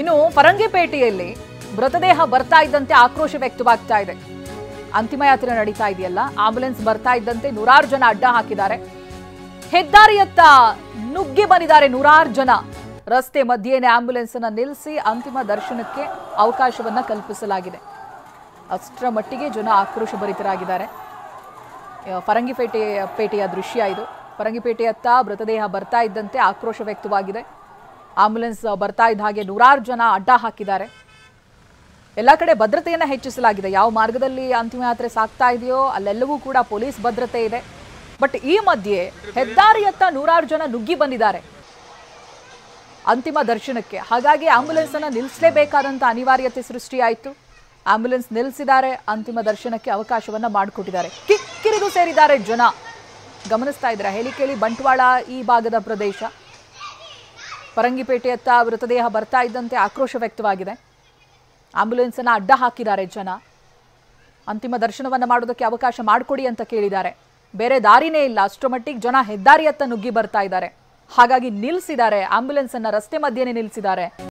ಇನ್ನು ಫರಂಗಿಪೇಟೆಯಲ್ಲಿ ಮೃತದೇಹ ಬರ್ತಾ ಇದ್ದಂತೆ ಆಕ್ರೋಶ ವ್ಯಕ್ತವಾಗ್ತಾ ಇದೆ. ಅಂತಿಮ ಯಾತ್ರೆ ನಡೀತಾ ಇದೆಯಲ್ಲ, ಆಂಬ್ಯುಲೆನ್ಸ್ ಬರ್ತಾ ಇದ್ದಂತೆ ನೂರಾರು ಜನ ಅಡ್ಡ ಹಾಕಿದ್ದಾರೆ. ಹೆದ್ದಾರಿಯತ್ತ ನುಗ್ಗಿ ಬಂದಿದ್ದಾರೆ ನೂರಾರು ಜನ. ರಸ್ತೆ ಮಧ್ಯೆನೇ ಆಂಬ್ಯುಲೆನ್ಸ್ ಅನ್ನ ನಿಲ್ಲಿಸಿ ಅಂತಿಮ ದರ್ಶನಕ್ಕೆ ಅವಕಾಶವನ್ನ ಕಲ್ಪಿಸಲಾಗಿದೆ. ಅಷ್ಟರ ಮಟ್ಟಿಗೆ ಜನ ಆಕ್ರೋಶ ಭರಿತರಾಗಿದ್ದಾರೆ. ಫರಂಗಿಪೇಟೆಯ ದೃಶ್ಯ ಇದು. ಫರಂಗಿಪೇಟೆಯತ್ತ ಮೃತದೇಹ ಬರ್ತಾ ಇದ್ದಂತೆ ಆಕ್ರೋಶ ವ್ಯಕ್ತವಾಗಿದೆ. ಆಂಬ್ಯುಲೆನ್ಸ್ ಬರ್ತಾ ಇದ್ದ ಹಾಗೆ ನೂರಾರು ಜನ ಅಡ್ಡ ಹಾಕಿದ್ದಾರೆ. ಎಲ್ಲ ಕಡೆ ಭದ್ರತೆಯನ್ನು ಹೆಚ್ಚಿಸಲಾಗಿದೆ. ಯಾವ ಮಾರ್ಗದಲ್ಲಿ ಅಂತಿಮ ಯಾತ್ರೆ ಸಾಗ್ತಾ ಇದೆಯೋ ಅಲ್ಲೆಲ್ಲವೂ ಕೂಡ ಪೊಲೀಸ್ ಭದ್ರತೆ ಇದೆ. ಬಟ್ ಈ ಮಧ್ಯೆ ಹೆದ್ದಾರಿಯತ್ತ ನೂರಾರು ಜನ ನುಗ್ಗಿ ಬಂದಿದ್ದಾರೆ ಅಂತಿಮ ದರ್ಶನಕ್ಕೆ. ಹಾಗಾಗಿ ಆಂಬ್ಯುಲೆನ್ಸ್ ಅನ್ನ ನಿಲ್ಲಿಸಲೇಬೇಕಾದಂತ ಅನಿವಾರ್ಯತೆ ಸೃಷ್ಟಿಯಾಯಿತು. ಆಂಬ್ಯುಲೆನ್ಸ್ ನಿಲ್ಲಿಸಿದ್ದಾರೆ, ಅಂತಿಮ ದರ್ಶನಕ್ಕೆ ಅವಕಾಶವನ್ನ ಮಾಡಿಕೊಟ್ಟಿದ್ದಾರೆ. ಕಿಕ್ಕಿರಿದು ಸೇರಿದ್ದಾರೆ ಜನ. ಗಮನಿಸ್ತಾ ಇದ್ದಾರೆ, ಹೇಳಿ ಕೇಳಿ ಬಂಟ್ವಾಳ ಈ ಭಾಗದ ಪ್ರದೇಶ. ಫರಂಗಿಪೇಟೆಯತ್ತ ಮೃತದೇಹ ಬರ್ತಾ ಇದ್ದಂತೆ ಆಕ್ರೋಶ ವ್ಯಕ್ತವಾಗಿದೆ. ಆಂಬ್ಯುಲೆನ್ಸ್ ಅನ್ನ ಅಡ್ಡ ಹಾಕಿದ್ದಾರೆ ಜನ. ಅಂತಿಮ ದರ್ಶನವನ್ನ ಮಾಡೋದಕ್ಕೆ ಅವಕಾಶ ಮಾಡಿಕೊಡಿ ಅಂತ ಕೇಳಿದ್ದಾರೆ. ಬೇರೆ ದಾರಿನೇ ಇಲ್ಲ, ಅಷ್ಟರ ಮಟ್ಟಿಗೆ ಜನ ಹೆದ್ದಾರಿಯತ್ತ ನುಗ್ಗಿ ಬರ್ತಾ ಇದ್ದಾರೆ. ಹಾಗಾಗಿ ನಿಲ್ಲಿಸಿದ್ದಾರೆ, ಆಂಬ್ಯುಲೆನ್ಸ್ ಅನ್ನ ರಸ್ತೆ ಮಧ್ಯೆನೇ ನಿಲ್ಲಿಸಿದ್ದಾರೆ.